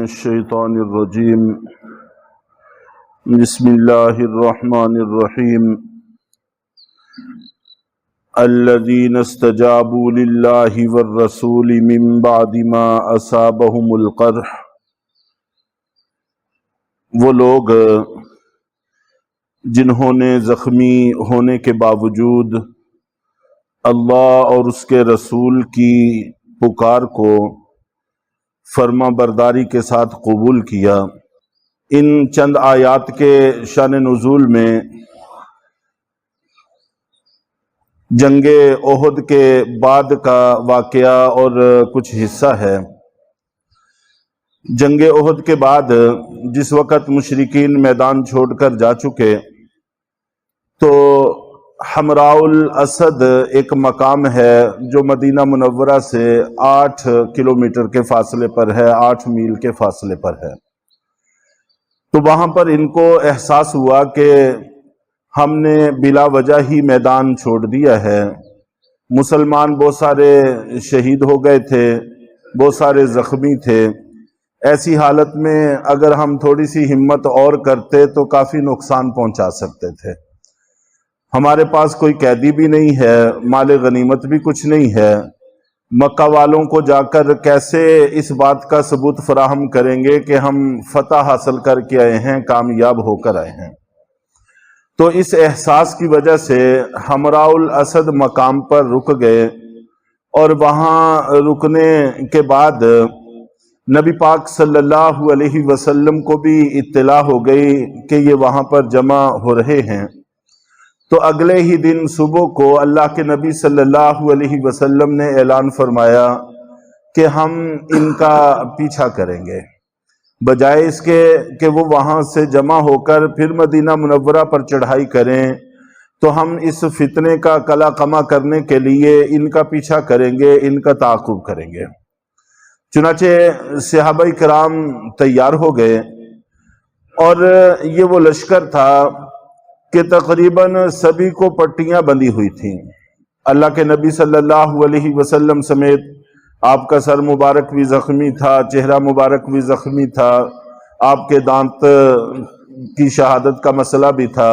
الشیطان الرجیم بسم اللہ الرحمن الرحیم الذین استجابوا للہ والرسول من بعد ما اصابهم القرح، وہ لوگ جنہوں نے زخمی ہونے کے باوجود اللہ اور اس کے رسول کی پکار کو فرما برداری کے ساتھ قبول کیا۔ ان چند آیات کے شان نزول میں جنگ احد کے بعد کا واقعہ اور کچھ حصہ ہے۔ جنگ احد کے بعد جس وقت مشرکین میدان چھوڑ کر جا چکے تو حمراء الاسد ایک مقام ہے جو مدینہ منورہ سے 8 کلومیٹر کے فاصلے پر ہے، 8 میل کے فاصلے پر ہے۔ تو وہاں پر ان کو احساس ہوا کہ ہم نے بلا وجہ ہی میدان چھوڑ دیا ہے، مسلمان بہت سارے شہید ہو گئے تھے، بہت سارے زخمی تھے۔ ایسی حالت میں اگر ہم تھوڑی سی ہمت اور کرتے تو کافی نقصان پہنچا سکتے تھے۔ ہمارے پاس کوئی قیدی بھی نہیں ہے، مال غنیمت بھی کچھ نہیں ہے، مکہ والوں کو جا کر کیسے اس بات کا ثبوت فراہم کریں گے کہ ہم فتح حاصل کر کے آئے ہیں، کامیاب ہو کر آئے ہیں۔ تو اس احساس کی وجہ سے حمراء الاسد مقام پر رک گئے، اور وہاں رکنے کے بعد نبی پاک صلی اللہ علیہ وسلم کو بھی اطلاع ہو گئی کہ یہ وہاں پر جمع ہو رہے ہیں۔ تو اگلے ہی دن صبح کو اللہ کے نبی صلی اللہ علیہ وسلم نے اعلان فرمایا کہ ہم ان کا پیچھا کریں گے، بجائے اس کے کہ وہ وہاں سے جمع ہو کر پھر مدینہ منورہ پر چڑھائی کریں، تو ہم اس فتنے کا قلع قمع کرنے کے لیے ان کا پیچھا کریں گے، ان کا تعاقب کریں گے۔ چنانچہ صحابہ کرام تیار ہو گئے، اور یہ وہ لشکر تھا کہ تقریباً سبھی کو پٹیاں بندھی ہوئی تھیں۔ اللہ کے نبی صلی اللہ علیہ وسلم سمیت آپ کا سر مبارک بھی زخمی تھا، چہرہ مبارک بھی زخمی تھا، آپ کے دانت کی شہادت کا مسئلہ بھی تھا،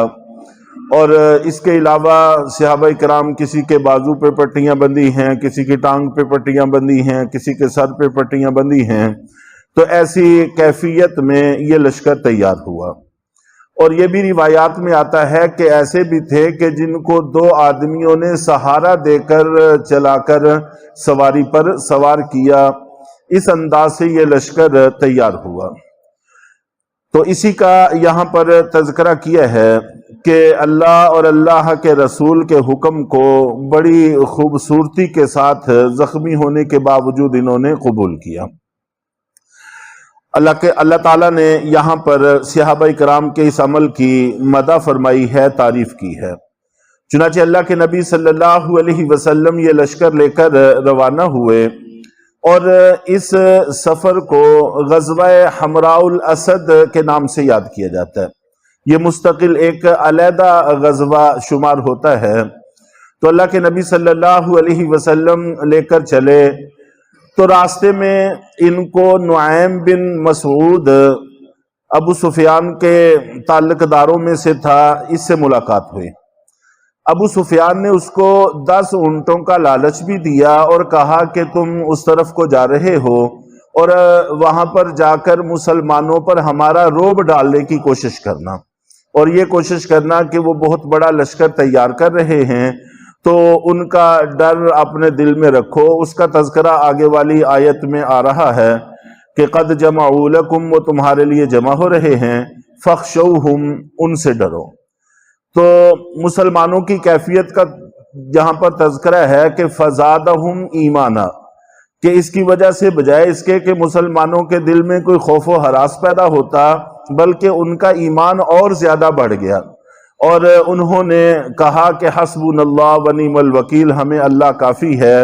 اور اس کے علاوہ صحابہ کرام کسی کے بازو پہ پٹیاں بندھی ہیں، کسی کی ٹانگ پہ پٹیاں بندھی ہیں، کسی کے سر پہ پٹیاں بندھی ہیں۔ تو ایسی کیفیت میں یہ لشکر تیار ہوا، اور یہ بھی روایات میں آتا ہے کہ ایسے بھی تھے کہ جن کو 2 آدمیوں نے سہارا دے کر چلا کر سواری پر سوار کیا۔ اس انداز سے یہ لشکر تیار ہوا۔ تو اسی کا یہاں پر تذکرہ کیا ہے کہ اللہ اور اللہ کے رسول کے حکم کو بڑی خوبصورتی کے ساتھ زخمی ہونے کے باوجود انہوں نے قبول کیا۔ اللہ تعالیٰ نے یہاں پر صحابہ کرام کے اس عمل کی مدح فرمائی ہے، تعریف کی ہے۔ چنانچہ اللہ کے نبی صلی اللہ علیہ وسلم یہ لشکر لے کر روانہ ہوئے، اور اس سفر کو غزوہ حمراء الاسد کے نام سے یاد کیا جاتا ہے۔ یہ مستقل ایک علیحدہ غزوہ شمار ہوتا ہے۔ تو اللہ کے نبی صلی اللہ علیہ وسلم لے کر چلے، تو راستے میں ان کو نعیم بن مسعود ابو سفیان کے تعلق داروں میں سے تھا، اس سے ملاقات ہوئی۔ ابو سفیان نے اس کو 10 اونٹوں کا لالچ بھی دیا اور کہا کہ تم اس طرف کو جا رہے ہو، اور وہاں پر جا کر مسلمانوں پر ہمارا رعب ڈالنے کی کوشش کرنا، اور یہ کوشش کرنا کہ وہ بہت بڑا لشکر تیار کر رہے ہیں، تو ان کا ڈر اپنے دل میں رکھو۔ اس کا تذکرہ آگے والی آیت میں آ رہا ہے کہ قد جمعوا لکم، وہ تمہارے لیے جمع ہو رہے ہیں، فخشوہم، ان سے ڈرو۔ تو مسلمانوں کی کیفیت کا جہاں پر تذکرہ ہے کہ فزادہم ایمانا، کہ اس کی وجہ سے بجائے اس کے کہ مسلمانوں کے دل میں کوئی خوف و ہراس پیدا ہوتا، بلکہ ان کا ایمان اور زیادہ بڑھ گیا، اور انہوں نے کہا کہ حسبنا اللہ و نعم الوکیل، ہمیں اللہ کافی ہے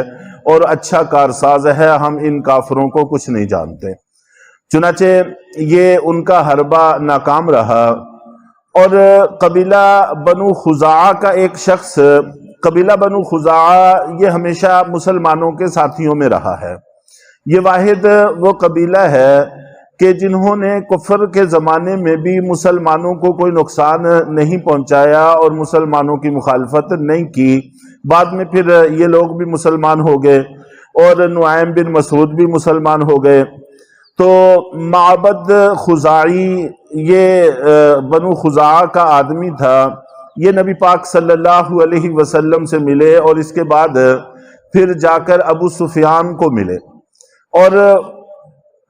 اور اچھا کارساز ہے، ہم ان کافروں کو کچھ نہیں جانتے۔ چنانچہ یہ ان کا حربہ ناکام رہا، اور قبیلہ بنو خزاعہ کا ایک شخص، قبیلہ بنو خزاعہ یہ ہمیشہ مسلمانوں کے ساتھیوں میں رہا ہے۔ یہ واحد وہ قبیلہ ہے کہ جنہوں نے کفر کے زمانے میں بھی مسلمانوں کو کوئی نقصان نہیں پہنچایا اور مسلمانوں کی مخالفت نہیں کی، بعد میں پھر یہ لوگ بھی مسلمان ہو گئے اور نعیم بن مسعود بھی مسلمان ہو گئے۔ تو معبد خزاعی یہ بنو خزاعہ کا آدمی تھا، یہ نبی پاک صلی اللہ علیہ وسلم سے ملے اور اس کے بعد پھر جا کر ابو سفیان کو ملے، اور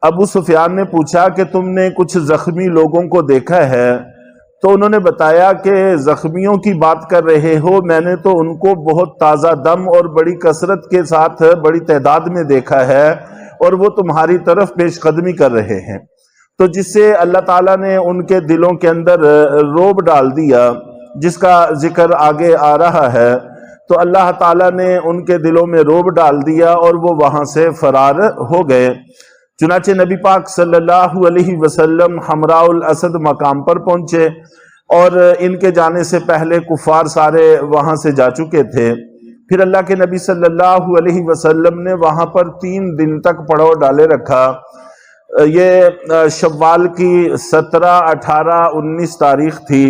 ابو سفیان نے پوچھا کہ تم نے کچھ زخمی لوگوں کو دیکھا ہے؟ تو انہوں نے بتایا کہ زخمیوں کی بات کر رہے ہو، میں نے تو ان کو بہت تازہ دم اور بڑی کثرت کے ساتھ بڑی تعداد میں دیکھا ہے، اور وہ تمہاری طرف پیش قدمی کر رہے ہیں۔ تو جس سے اللہ تعالیٰ نے ان کے دلوں کے اندر روب ڈال دیا، جس کا ذکر آگے آ رہا ہے، تو اللہ تعالیٰ نے ان کے دلوں میں روب ڈال دیا اور وہ وہاں سے فرار ہو گئے۔ چنانچہ نبی پاک صلی اللہ علیہ وسلم حمراء الاسد مقام پر پہنچے، اور ان کے جانے سے پہلے کفار سارے وہاں سے جا چکے تھے۔ پھر اللہ کے نبی صلی اللہ علیہ وسلم نے وہاں پر 3 دن تک پڑاؤ ڈالے رکھا۔ یہ شوال کی 17، 18، 19 تاریخ تھی۔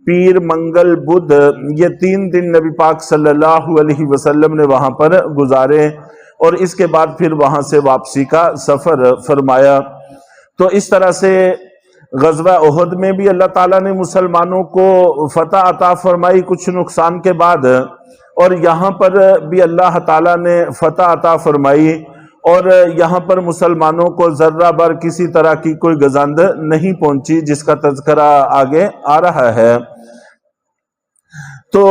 پیر، منگل، بدھ، یہ 3 دن نبی پاک صلی اللہ علیہ وسلم نے وہاں پر گزارے، اور اس کے بعد پھر وہاں سے واپسی کا سفر فرمایا۔ تو اس طرح سے غزوہ احد میں بھی اللہ تعالیٰ نے مسلمانوں کو فتح عطا فرمائی کچھ نقصان کے بعد، اور یہاں پر بھی اللہ تعالیٰ نے فتح عطا فرمائی، اور یہاں پر مسلمانوں کو ذرہ بر کسی طرح کی کوئی گزند نہیں پہنچی، جس کا تذکرہ آگے آ رہا ہے۔ تو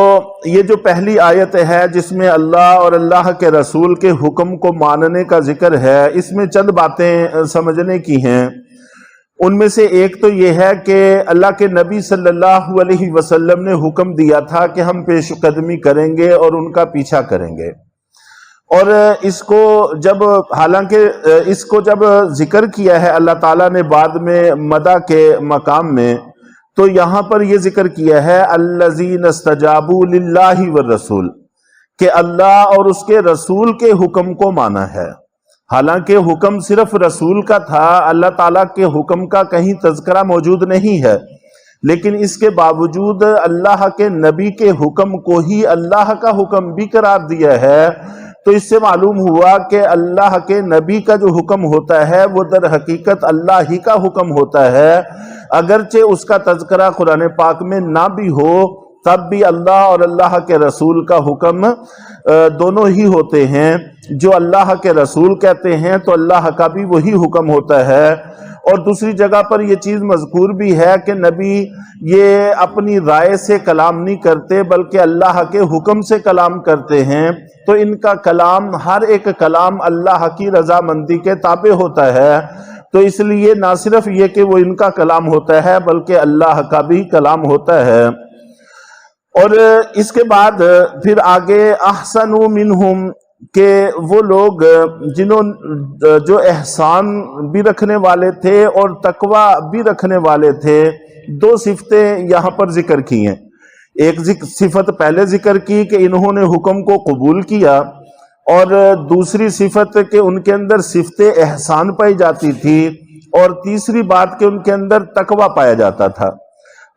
یہ جو پہلی آیت ہے جس میں اللہ اور اللہ کے رسول کے حکم کو ماننے کا ذکر ہے، اس میں چند باتیں سمجھنے کی ہیں۔ ان میں سے ایک تو یہ ہے کہ اللہ کے نبی صلی اللہ علیہ وسلم نے حکم دیا تھا کہ ہم پیش قدمی کریں گے اور ان کا پیچھا کریں گے، اور اس کو جب ذکر کیا ہے اللہ تعالیٰ نے بعد میں مدح کے مقام میں، تو یہاں پر یہ ذکر کیا ہے الذین استجابوا للہ والرسول، کہ اللہ اور اس کے رسول کے حکم کو مانا ہے۔ حالانکہ حکم صرف رسول کا تھا، اللہ تعالیٰ کے حکم کا کہیں تذکرہ موجود نہیں ہے، لیکن اس کے باوجود اللہ کے نبی کے حکم کو ہی اللہ کا حکم بھی قرار دیا ہے۔ تو اس سے معلوم ہوا کہ اللہ کے نبی کا جو حکم ہوتا ہے وہ در حقیقت اللہ ہی کا حکم ہوتا ہے، اگرچہ اس کا تذکرہ قرآن پاک میں نہ بھی ہو، تب بھی اللہ اور اللہ کے رسول کا حکم دونوں ہی ہوتے ہیں۔ جو اللہ کے رسول کہتے ہیں تو اللہ کا بھی وہی حکم ہوتا ہے۔ اور دوسری جگہ پر یہ چیز مذکور بھی ہے کہ نبی یہ اپنی رائے سے کلام نہیں کرتے بلکہ اللہ کے حکم سے کلام کرتے ہیں، تو ان کا کلام، ہر ایک کلام اللہ کی رضامندی کے تابع ہوتا ہے۔ تو اس لیے نہ صرف یہ کہ وہ ان کا کلام ہوتا ہے بلکہ اللہ کا بھی کلام ہوتا ہے۔ اور اس کے بعد پھر آگے احسنوا منہم، کہ وہ لوگ جو احسان بھی رکھنے والے تھے اور تقوی بھی رکھنے والے تھے، 2 صفتیں یہاں پر ذکر کی ہیں۔ ایک صفت پہلے ذکر کی کہ انہوں نے حکم کو قبول کیا، اور دوسری صفت کہ ان کے اندر صفت احسان پائی جاتی تھی، اور تیسری بات کہ ان کے اندر تقوی پایا جاتا تھا۔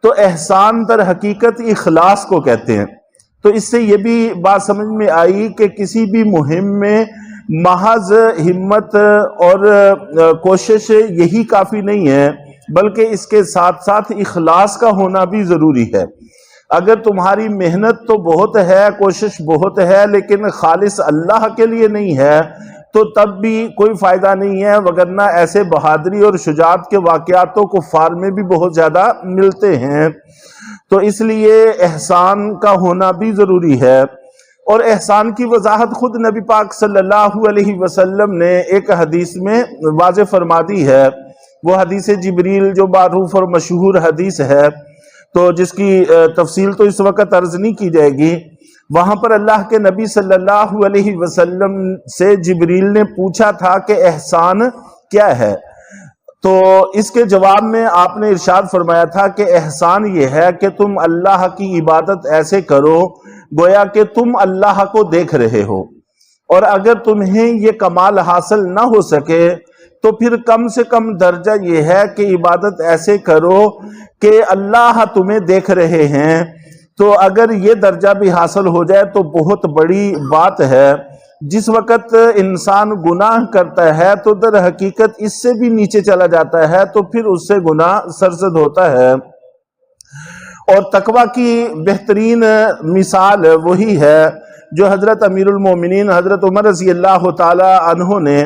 تو احسان در حقیقت اخلاص کو کہتے ہیں۔ تو اس سے یہ بھی بات سمجھ میں آئی کہ کسی بھی مہم میں محض ہمت اور کوشش یہی کافی نہیں ہے، بلکہ اس کے ساتھ ساتھ اخلاص کا ہونا بھی ضروری ہے۔ اگر تمہاری محنت تو بہت ہے، کوشش بہت ہے، لیکن خالص اللہ کے لیے نہیں ہے، تو تب بھی کوئی فائدہ نہیں ہے، وگرنہ ایسے بہادری اور شجاعت کے واقعات تو کفار میں بھی بہت زیادہ ملتے ہیں۔ تو اس لیے احسان کا ہونا بھی ضروری ہے، اور احسان کی وضاحت خود نبی پاک صلی اللہ علیہ وسلم نے ایک حدیث میں واضح فرما دی ہے۔ وہ حدیث جبریل جو معروف اور مشہور حدیث ہے، تو جس کی تفصیل تو اس وقت عرض نہیں کی جائے گی۔ وہاں پر اللہ کے نبی صلی اللہ علیہ وسلم سے جبریل نے پوچھا تھا کہ احسان کیا ہے، تو اس کے جواب میں آپ نے ارشاد فرمایا تھا کہ احسان یہ ہے کہ تم اللہ کی عبادت ایسے کرو گویا کہ تم اللہ کو دیکھ رہے ہو، اور اگر تمہیں یہ کمال حاصل نہ ہو سکے تو پھر کم سے کم درجہ یہ ہے کہ عبادت ایسے کرو کہ اللہ تمہیں دیکھ رہے ہیں. تو اگر یہ درجہ بھی حاصل ہو جائے تو بہت بڑی بات ہے. جس وقت انسان گناہ کرتا ہے تو در حقیقت اس سے بھی نیچے چلا جاتا ہے، تو پھر اس سے گناہ سرزد ہوتا ہے. اور تقوی کی بہترین مثال وہی ہے جو حضرت امیر المومنین حضرت عمر رضی اللہ تعالی عنہ نے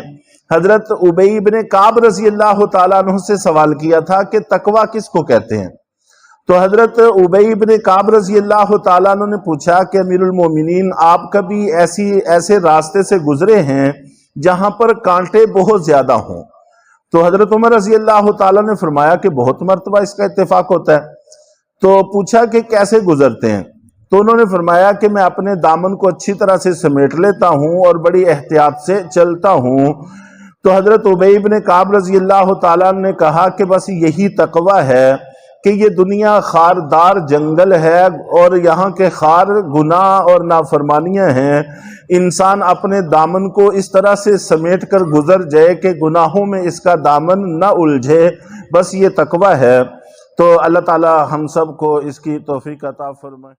حضرت ابی بن کعب رضی اللہ تعالی عنہ سے سوال کیا تھا کہ تقوی کس کو کہتے ہیں. تو حضرت ابی بن کعب رضی اللہ تعالیٰ عنہ نے پوچھا کہ امیر المومنین آپ کبھی ایسے راستے سے گزرے ہیں جہاں پر کانٹے بہت زیادہ ہوں؟ تو حضرت عمر رضی اللہ تعالیٰ نے فرمایا کہ بہت مرتبہ اس کا اتفاق ہوتا ہے. تو پوچھا کہ کیسے گزرتے ہیں؟ تو انہوں نے فرمایا کہ میں اپنے دامن کو اچھی طرح سے سمیٹ لیتا ہوں اور بڑی احتیاط سے چلتا ہوں. تو حضرت ابی بن کعب رضی اللہ تعالیٰ نے کہا کہ بس یہی تقوی ہے کہ یہ دنیا خاردار جنگل ہے اور یہاں کے خار گناہ اور نافرمانیاں ہیں. انسان اپنے دامن کو اس طرح سے سمیٹ کر گزر جائے کہ گناہوں میں اس کا دامن نہ الجھے، بس یہ تقوی ہے. تو اللہ تعالی ہم سب کو اس کی توفیق عطا فرمائے.